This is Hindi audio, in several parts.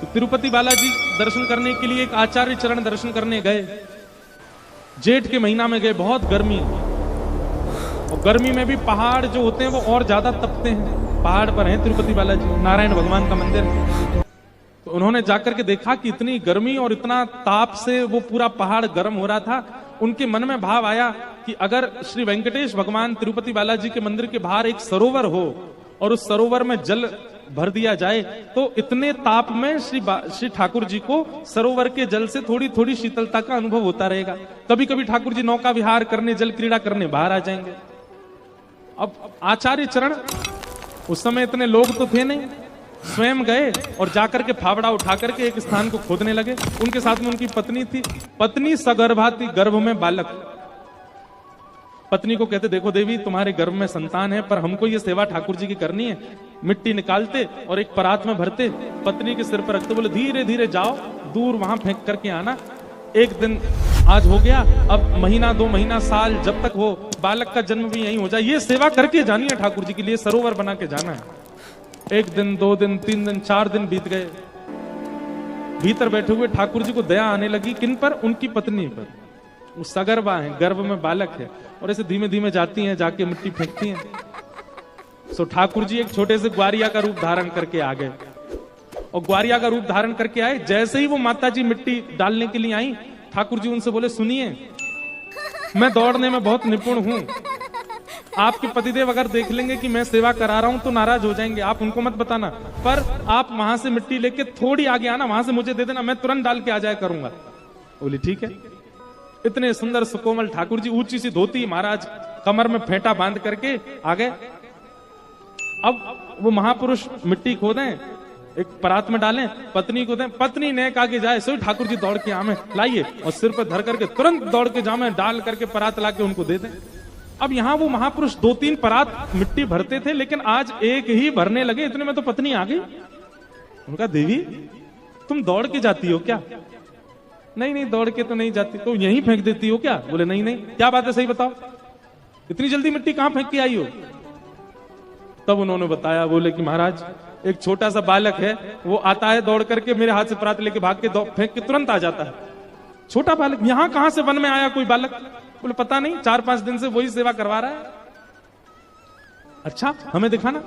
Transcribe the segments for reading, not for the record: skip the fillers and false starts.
तो तिरुपति बालाजी दर्शन करने के लिए एक आचार्य चरण दर्शन करने गए। जेठ के महीना में गए, बहुत गर्मी है और गर्मी में भी पहाड़ जो होते हैं वो और ज्यादा तपते हैं। पहाड़ पर है तिरुपति बालाजी, नारायण भगवान का मंदिर है। तो उन्होंने जाकर के देखा कि इतनी गर्मी और इतना ताप से वो पूरा पहाड़ गर्म हो रहा था। उनके मन में भाव आया कि अगर श्री वेंकटेश भगवान तिरुपति बालाजी के मंदिर के बाहर एक सरोवर हो और उस सरोवर में जल भर दिया जाए तो इतने ताप में श्री ठाकुर जी को सरोवर के जल से थोड़ी थोड़ी शीतलता का अनुभव होता रहेगा। कभी कभी ठाकुर जी नौका विहार करने, जल क्रीड़ा करने बाहर आ जाएंगे। अब आचार्य चरण, उस समय इतने लोग तो थे नहीं, स्वयं गए और जाकर के फावड़ा उठा करके एक स्थान को खोदने लगे। उनके साथ में उनकी पत्नी थी। पत्नी सगर्भा थी, गर्भ में बालक। पत्नी को कहते, देखो देवी, तुम्हारे गर्भ में संतान है, पर हमको ये सेवा ठाकुर जी की करनी है। मिट्टी निकालते और एक परात में भरते, पत्नी के सिर पर रखते, बोले धीरे धीरे जाओ, दूर वहां फेंक करके आना। एक दिन आज हो गया, अब महीना, 2 महीना, साल, जब तक हो बालक का जन्म भी यहीं हो जाए, ये सेवा करके जानी है ठाकुर जी के लिए, सरोवर बना के जाना है। 1 दिन, 2 दिन, 3 दिन, 4 दिन बीत गए। भीतर बैठे हुए ठाकुर जी को दया आने लगी, किन पर? उनकी पत्नी पर। वो सगर्भा है, गर्भ में बालक है और ऐसे धीमे धीमे जाती हैं, जाके मिट्टी फेंकती हैं। सो ठाकुर जी एक छोटे से ग्वारिया का रूप धारण करके आ गए और ग्वारिया का रूप धारण करके आए। जैसे ही वो माता जी मिट्टी डालने के लिए आई, ठाकुर जी उनसे बोले, सुनिए, मैं दौड़ने में बहुत निपुण हूं। आपके पतिदेव अगर देख लेंगे कि मैं सेवा करा रहा हूं तो नाराज हो जाएंगे, आप उनको मत बताना, पर आप वहां से मिट्टी लेके थोड़ी आगे आना, वहां से मुझे दे देना, मैं तुरंत डाल के आ जाया करूंगा। बोली ठीक है। इतने सुंदर सुकोमल ठाकुर जी, ऊंची सी धोती, महाराज कमर में फेंटा बांध करके आ गए। अब वो महापुरुष मिट्टी खोदें, एक परात में डालें, पत्नी को दें, पत्नी नेक आगे जाए, सो ठाकुर जी दौड़ के आमे लाइए और सिर पर धर करके तुरंत दौड़ के जामे, डाल करके परात लाके उनको दे दें। अब यहाँ वो महापुरुष 2-3 परात मिट्टी भरते थे, लेकिन आज एक ही भरने लगे। इतने में तो पत्नी आ गई। उनका, देवी तुम दौड़ के जाती हो क्या? नहीं नहीं, दौड़ के तो नहीं जाती। तो यहीं फेंक देती हो क्या? बोले नहीं नहीं। क्या बात है, सही बताओ, इतनी जल्दी मिट्टी कहां फेंक के आई हो? तब उन्होंने बताया, बोले कि महाराज एक छोटा सा बालक है, वो आता है दौड़ करके, मेरे हाथ से परात लेके भाग के फेंक के तुरंत आ जाता है। छोटा बालक, यहां कहां से वन में आया कोई बालक? बोले पता नहीं, 4-5 दिन से वही सेवा करवा रहा है। अच्छा, हमें दिखाना।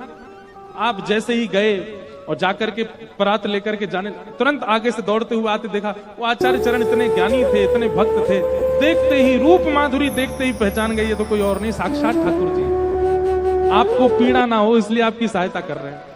आप जैसे ही गए और जाकर के परात लेकर के जाने, तुरंत आगे से दौड़ते हुए आते देखा, वो आचार्य चरण इतने ज्ञानी थे, इतने भक्त थे, देखते ही रूप माधुरी देखते ही पहचान गए, ये तो कोई और नहीं, साक्षात ठाकुर जी। आपको पीड़ा ना हो इसलिए आपकी सहायता कर रहे हैं।